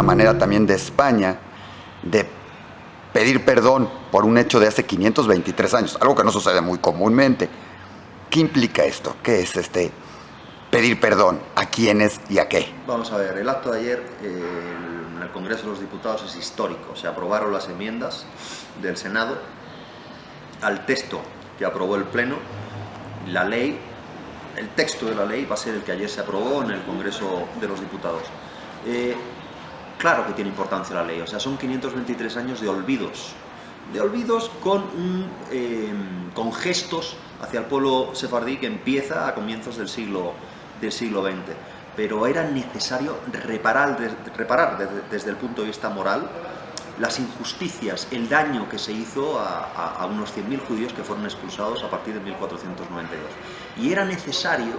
una manera también de España de pedir perdón por un hecho de hace 523 años, algo que no sucede muy comúnmente. ¿Qué implica esto? ¿Qué es pedir perdón? ¿A quiénes y a qué? Vamos a ver, el acto de ayer en el Congreso de los Diputados es histórico. Se aprobaron las enmiendas del Senado al texto que aprobó el Pleno. La ley, el texto de la ley va a ser el que ayer se aprobó en el Congreso de los Diputados. Claro que tiene importancia la ley, o sea, son 523 años de olvidos con gestos hacia el pueblo sefardí que empieza a comienzos del siglo XX. Pero era necesario reparar desde el punto de vista moral las injusticias, el daño que se hizo a unos 100.000 judíos que fueron expulsados a partir de 1492. Y era necesario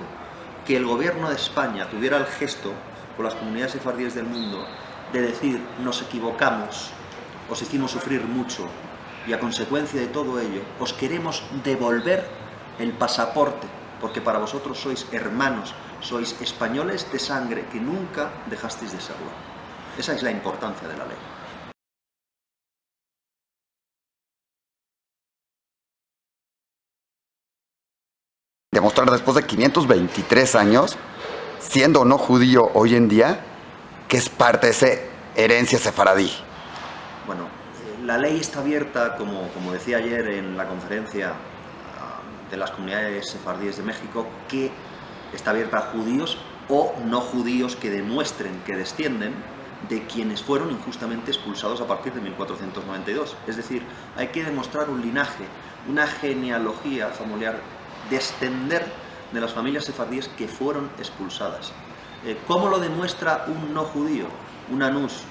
que el gobierno de España tuviera el gesto con las comunidades sefardíes del mundo de decir: nos equivocamos, os hicimos sufrir mucho y a consecuencia de todo ello os queremos devolver el pasaporte, porque para vosotros sois hermanos, sois españoles de sangre que nunca dejasteis de serlo. Esa es la importancia de la ley. Demostrar después de 523 años, siendo o no judío hoy en día, que es parte de esa herencia sefaradí. Bueno, la ley está abierta, como decía ayer en la conferencia de las comunidades sefardíes de México, que está abierta a judíos o no judíos que demuestren que descienden de quienes fueron injustamente expulsados a partir de 1492. Es decir, hay que demostrar un linaje, una genealogía familiar, descender de las familias sefardíes que fueron expulsadas. ¿Cómo lo demuestra un no judío, un anús?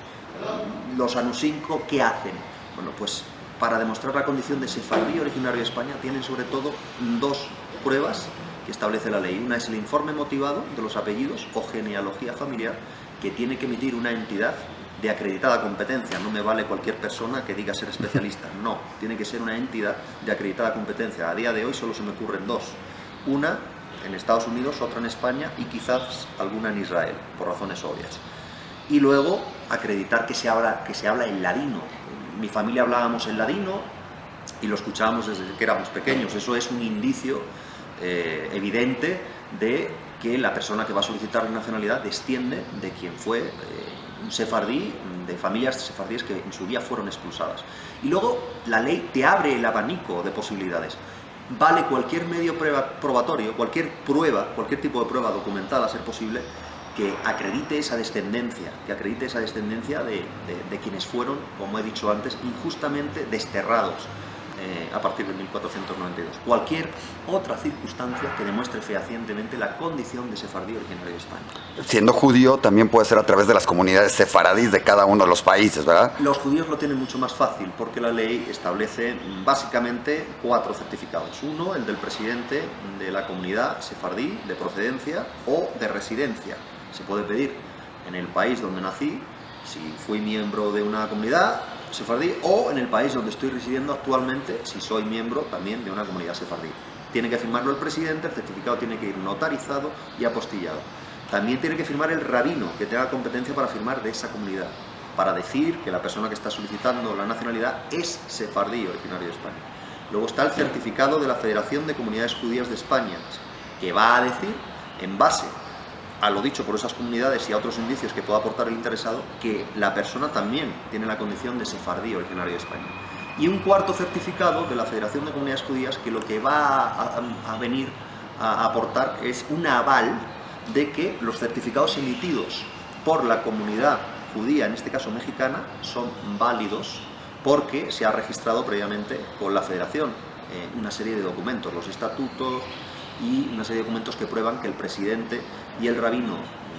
Los anusinco, ¿qué hacen? Bueno, pues para demostrar la condición de sefardí originario de España tienen sobre todo dos pruebas que establece la ley. Una es el informe motivado de los apellidos o genealogía familiar que tiene que emitir una entidad de acreditada competencia. No me vale cualquier persona que diga ser especialista, no, tiene que ser una entidad de acreditada competencia. A día de hoy solo se me ocurren dos, una en Estados Unidos, otra en España y quizás alguna en Israel, por razones obvias. Y luego acreditar que se habla el ladino. En mi familia hablábamos el ladino y lo escuchábamos desde que éramos pequeños. Eso es un indicio evidente de que la persona que va a solicitar la nacionalidad desciende de quien fue un sefardí, de familias sefardíes que en su día fueron expulsadas. Y luego la ley te abre el abanico de posibilidades. Vale cualquier medio probatorio, cualquier tipo de prueba documentada, a ser posible, que acredite esa descendencia, de quienes fueron, como he dicho antes, injustamente desterrados a partir de 1492. Cualquier otra circunstancia que demuestre fehacientemente la condición de sefardí originario de España. Siendo judío también puede ser a través de las comunidades sefaradís de cada uno de los países, ¿verdad? Los judíos lo tienen mucho más fácil porque la ley establece básicamente 4 certificados. Uno, el del presidente de la comunidad sefardí de procedencia o de residencia. Se puede pedir en el país donde nací, si fui miembro de una comunidad sefardí, o en el país donde estoy residiendo actualmente, si soy miembro también de una comunidad sefardí. Tiene que firmarlo el presidente, el certificado tiene que ir notarizado y apostillado. También tiene que firmar el rabino, que tenga competencia para firmar de esa comunidad, para decir que la persona que está solicitando la nacionalidad es sefardí originario de España. Luego está el certificado de la Federación de Comunidades Judías de España, que va a decir, en base a lo dicho por esas comunidades y a otros indicios que pueda aportar el interesado, que la persona también tiene la condición de sefardí originario de España. Y un cuarto certificado de la Federación de Comunidades Judías que lo que va a venir a aportar es un aval de que los certificados emitidos por la comunidad judía, en este caso mexicana, son válidos porque se ha registrado previamente con la Federación una serie de documentos, los estatutos y una serie de documentos que prueban que el presidente y el rabino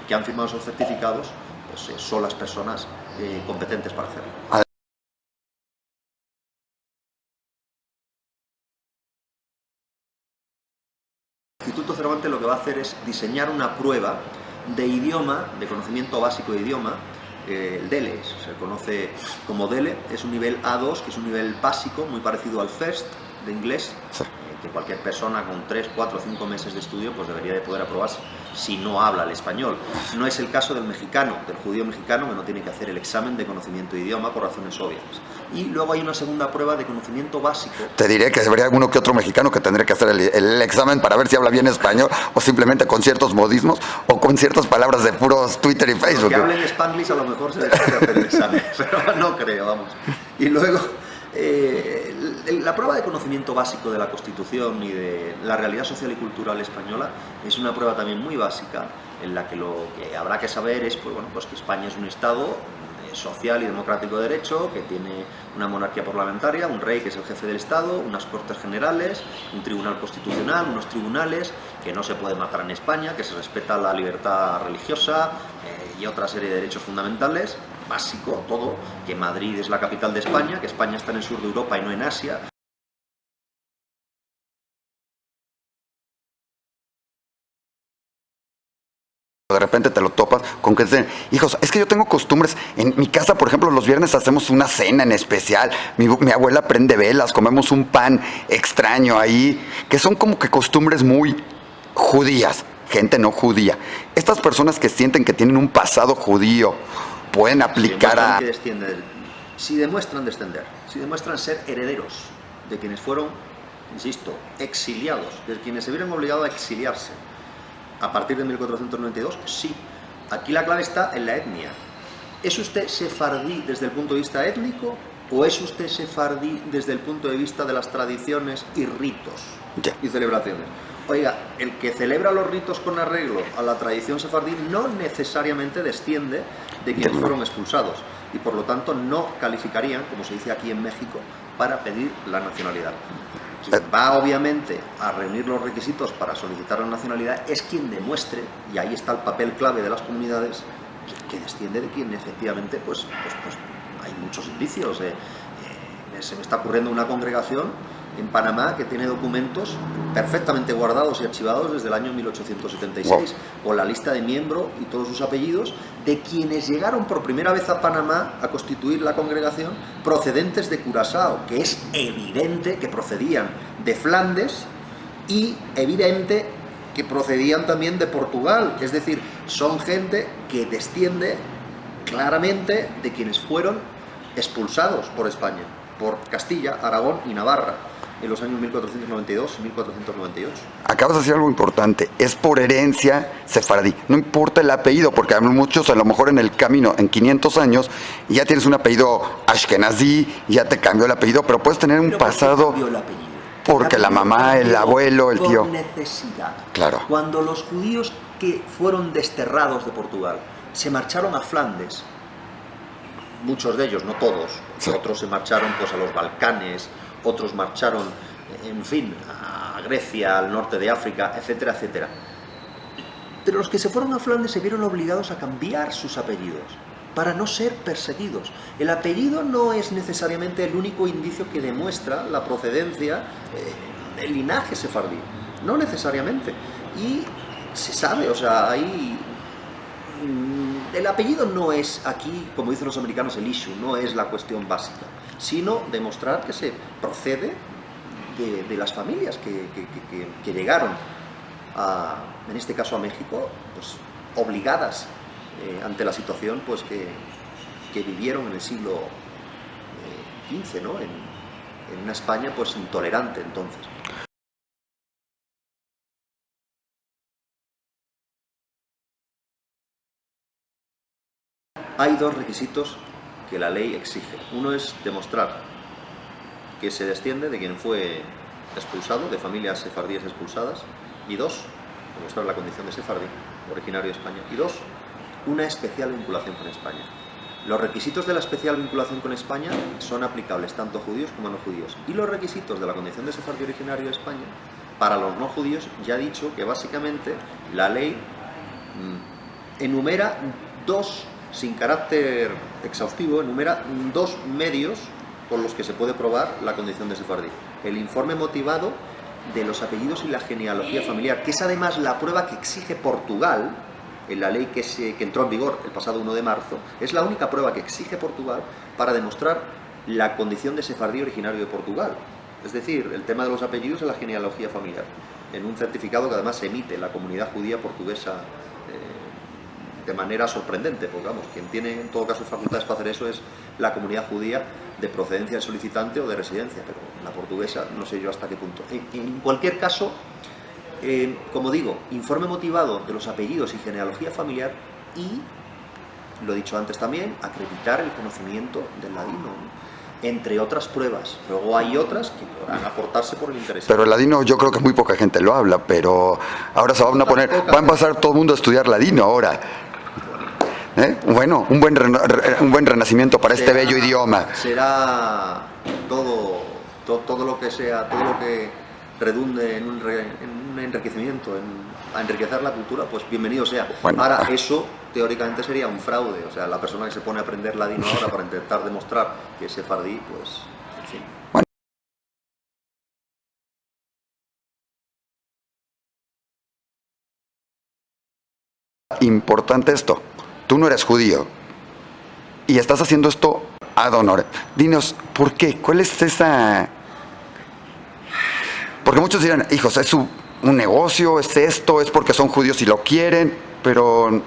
que han firmado esos certificados pues, son las personas competentes para hacerlo. El Instituto Cervantes lo que va a hacer es diseñar una prueba de idioma, de conocimiento básico de idioma. El DELE, se conoce como DELE, es un nivel A2, que es un nivel básico, muy parecido al FIRST de inglés, que cualquier persona con 3, 4, 5 meses de estudio pues debería de poder aprobarse si no habla el español. No es el caso del mexicano, del judío mexicano, que no tiene que hacer el examen de conocimiento de idioma por razones obvias. Y luego hay una segunda prueba de conocimiento básico. Te diré que habría uno que otro mexicano que tendría que hacer el examen para ver si habla bien español, o simplemente con ciertos modismos o con ciertas palabras de puros Twitter y Facebook. Los que hablen Spanglish a lo mejor se les puede hacer el examen, pero no creo, vamos. Y luego, la prueba de conocimiento básico de la Constitución y de la realidad social y cultural española es una prueba también muy básica, en la que lo que habrá que saber es pues, bueno, pues que España es un Estado social y democrático de derecho, que tiene una monarquía parlamentaria, un rey que es el jefe del Estado, unas Cortes Generales, un tribunal constitucional, unos tribunales, que no se puede matar en España, que se respeta la libertad religiosa y otra serie de derechos fundamentales, básico todo, que Madrid es la capital de España, que España está en el sur de Europa y no en Asia. De repente te lo topas con que dicen, hijos, es que yo tengo costumbres. En mi casa, por ejemplo, los viernes hacemos una cena en especial. Mi abuela prende velas, comemos un pan extraño ahí, que son como que costumbres muy judías, gente no judía. Estas personas que sienten que tienen un pasado judío pueden aplicar si demuestran descender, si demuestran ser herederos de quienes fueron, insisto, exiliados, de quienes se vieron obligados a exiliarse a partir de 1492, sí. Aquí la clave está en la etnia. ¿Es usted sefardí desde el punto de vista étnico o es usted sefardí desde el punto de vista de las tradiciones y ritos y celebraciones? Oiga, el que celebra los ritos con arreglo a la tradición sefardí no necesariamente desciende de quienes fueron expulsados y por lo tanto no calificarían, como se dice aquí en México, para pedir la nacionalidad. Quien va obviamente a reunir los requisitos para solicitar la nacionalidad es quien demuestre, y ahí está el papel clave de las comunidades, que desciende de quien efectivamente pues hay muchos indicios. Se me está ocurriendo una congregación en Panamá que tiene documentos perfectamente guardados y archivados desde el año 1876, con la lista de miembros y todos sus apellidos de quienes llegaron por primera vez a Panamá a constituir la congregación procedentes de Curazao, que es evidente que procedían de Flandes y evidente que procedían también de Portugal, es decir, son gente que desciende claramente de quienes fueron expulsados por España, por Castilla, Aragón y Navarra en los años 1492 y 1498. Acabas de decir algo importante, es por herencia sefardí, no importa el apellido, porque hay muchos a lo mejor en el camino, en 500 años, ya tienes un apellido ashkenazí, ya te cambió el apellido, pero puedes tener un pasado... ¿Por qué cambió el apellido? Porque la mamá, el abuelo, el tío... Por necesidad. Claro. Cuando los judíos que fueron desterrados de Portugal se marcharon a Flandes, muchos de ellos, no todos, sí. Otros se marcharon pues a los Balcanes, otros marcharon, en fin, a Grecia, al norte de África, etcétera, etcétera. Pero los que se fueron a Flandes se vieron obligados a cambiar sus apellidos para no ser perseguidos. El apellido no es necesariamente el único indicio que demuestra la procedencia del linaje sefardí, no necesariamente. Y se sabe, o sea, hay... El apellido no es aquí, como dicen los americanos, el issue, no es la cuestión básica, sino demostrar que se procede de las familias que llegaron, en este caso a México, pues obligadas ante la situación pues que vivieron en el siglo XV, ¿no? En una España pues intolerante entonces. Hay dos requisitos que la ley exige. Uno es demostrar que se desciende de quien fue expulsado, de familias sefardíes expulsadas. Y dos, demostrar la condición de sefardí, originario de España. Y dos, una especial vinculación con España. Los requisitos de la especial vinculación con España son aplicables tanto a judíos como a no judíos. Y los requisitos de la condición de sefardí originario de España, para los no judíos, ya he dicho que básicamente la ley enumera dos, sin carácter exhaustivo, enumera dos medios con los que se puede probar la condición de sefardí. El informe motivado de los apellidos y la genealogía familiar, que es además la prueba que exige Portugal, en la ley que entró en vigor el pasado 1 de marzo, es la única prueba que exige Portugal para demostrar la condición de sefardí originario de Portugal. Es decir, el tema de los apellidos en la genealogía familiar, en un certificado que además emite la comunidad judía portuguesa de manera sorprendente, porque vamos, quien tiene en todo caso facultades para hacer eso es la comunidad judía de procedencia del solicitante o de residencia, pero la portuguesa no sé yo hasta qué punto. En cualquier caso, como digo, informe motivado de los apellidos y genealogía familiar y, lo he dicho antes también, acreditar el conocimiento del ladino, ¿no? Entre otras pruebas. Luego hay otras que podrán aportarse por el interés. Pero el ladino yo creo que muy poca gente lo habla, pero ahora se van a poner, va a empezar todo el mundo a estudiar ladino ahora. Bueno, un buen renacimiento para este bello idioma. Será todo lo que sea, todo lo que redunde en un enriquecimiento, a enriquecer la cultura, pues bienvenido sea. Bueno, ahora, eso teóricamente sería un fraude, o sea, la persona que se pone a aprender ladino ahora para intentar demostrar que es sefardí, pues, en fin. Bueno. Importante esto, tú no eres judío y estás haciendo esto ad honorem. Dinos, ¿por qué? ¿Cuál es esa...? Porque muchos dirán, hijos, es un negocio, es esto, es porque son judíos y lo quieren, pero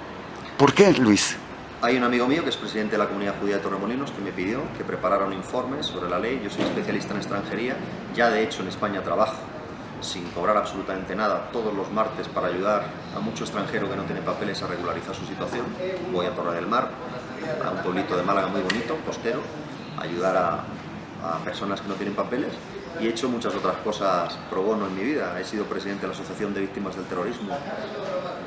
¿por qué, Luis? Hay un amigo mío que es presidente de la comunidad judía de Torremolinos que me pidió que preparara un informe sobre la ley. Yo soy especialista en extranjería, ya de hecho en España trabajo sin cobrar absolutamente nada todos los martes para ayudar a mucho extranjero que no tiene papeles a regularizar su situación. Voy a Torre del Mar, a un pueblito de Málaga muy bonito, costero, a ayudar a personas que no tienen papeles, y he hecho muchas otras cosas pro bono en mi vida. He sido presidente de la Asociación de Víctimas del Terrorismo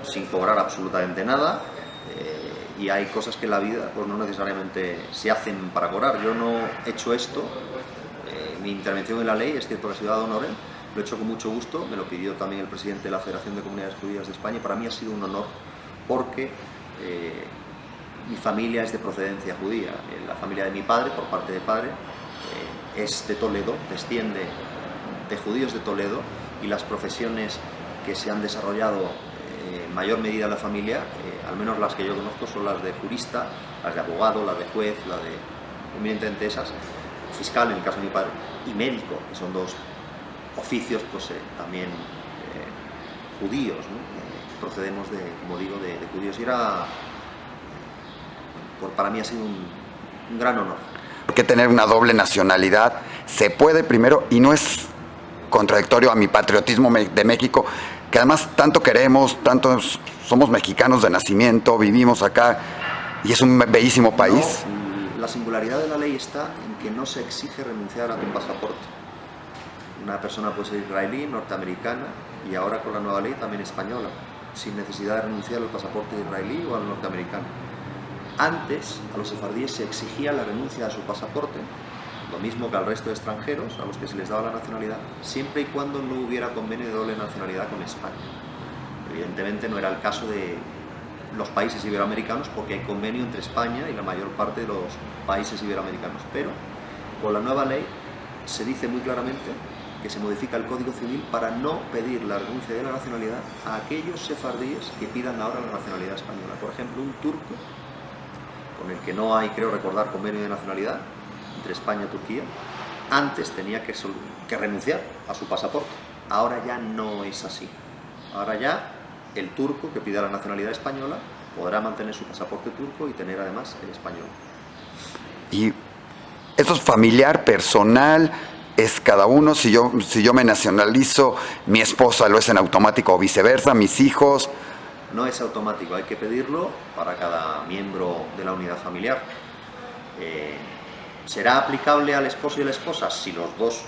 sin cobrar absolutamente nada, y hay cosas que en la vida pues no necesariamente se hacen para cobrar. Yo no he hecho esto, mi intervención en la ley, es cierto que ha sido ad honorem, lo he hecho con mucho gusto, me lo pidió también el presidente de la Federación de Comunidades Judías de España, y para mí ha sido un honor porque mi familia es de procedencia judía. La familia de mi padre, por parte de padre, es de Toledo, desciende de judíos de Toledo, y las profesiones que se han desarrollado en mayor medida en la familia, al menos las que yo conozco, son las de jurista, las de abogado, las de juez, las de, eminentemente esas, fiscal en el caso de mi padre, y médico, que son dos oficios pues también judíos, ¿no? Procedemos de, como digo, de judíos, y para mí ha sido un gran honor. Que tener una doble nacionalidad se puede primero, y no es contradictorio a mi patriotismo de México, que además tanto queremos, tanto somos mexicanos de nacimiento, vivimos acá y es un bellísimo país. No, la singularidad de la ley está en que no se exige renunciar a tu pasaporte. Una persona puede ser israelí, norteamericana, y ahora con la nueva ley también española, sin necesidad de renunciar al pasaporte israelí o al norteamericano. Antes, a los sefardíes se exigía la renuncia a su pasaporte, lo mismo que al resto de extranjeros a los que se les daba la nacionalidad, siempre y cuando no hubiera convenio de doble nacionalidad con España. Evidentemente no era el caso de los países iberoamericanos, porque hay convenio entre España y la mayor parte de los países iberoamericanos, pero con la nueva ley se dice muy claramente que se modifica el Código Civil para no pedir la renuncia de la nacionalidad a aquellos sefardíes que pidan ahora la nacionalidad española. Por ejemplo, un turco con el que no hay, creo recordar, convenio de nacionalidad entre España y Turquía, antes tenía que renunciar a su pasaporte. Ahora ya no es así. Ahora ya el turco que pida la nacionalidad española podrá mantener su pasaporte turco y tener además el español. Y esto es familiar, personal, es cada uno. Si yo me nacionalizo, mi esposa lo es en automático o viceversa, mis hijos. No es automático, hay que pedirlo para cada miembro de la unidad familiar. ¿Será aplicable al esposo y a la esposa? Si los dos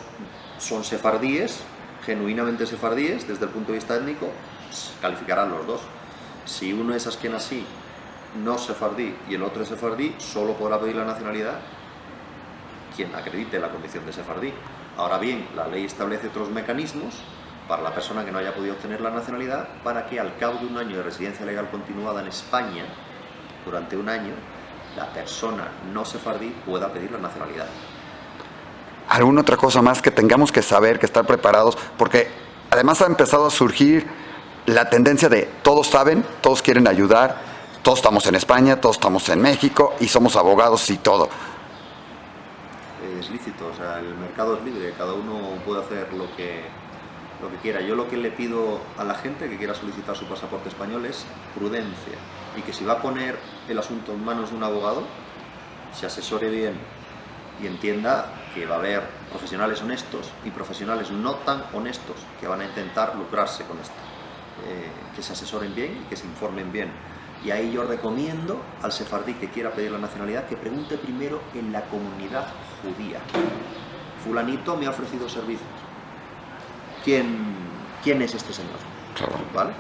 son sefardíes, genuinamente sefardíes, desde el punto de vista étnico, calificarán los dos. Si uno es askenazí, no sefardí, y el otro es sefardí, solo podrá pedir la nacionalidad quien acredite la condición de sefardí. Ahora bien, la ley establece otros mecanismos para la persona que no haya podido obtener la nacionalidad, para que al cabo de un año de residencia legal continuada en España, durante un año, la persona no sefardí pueda pedir la nacionalidad. ¿Alguna otra cosa más que tengamos que saber, que estar preparados? Porque además ha empezado a surgir la tendencia de todos saben, todos quieren ayudar, todos estamos en España, todos estamos en México y somos abogados y todo. es lícito, o sea, el mercado es libre, cada uno puede hacer lo que quiera. Yo lo que le pido a la gente que quiera solicitar su pasaporte español es prudencia, y que si va a poner el asunto en manos de un abogado, se asesore bien y entienda que va a haber profesionales honestos y profesionales no tan honestos que van a intentar lucrarse con esto. Que se asesoren bien y que se informen bien. Y ahí yo recomiendo al sefardí que quiera pedir la nacionalidad que pregunte primero en la comunidad judía. Fulanito me ha ofrecido servicios. ¿Quién es este señor? Claro. ¿Vale?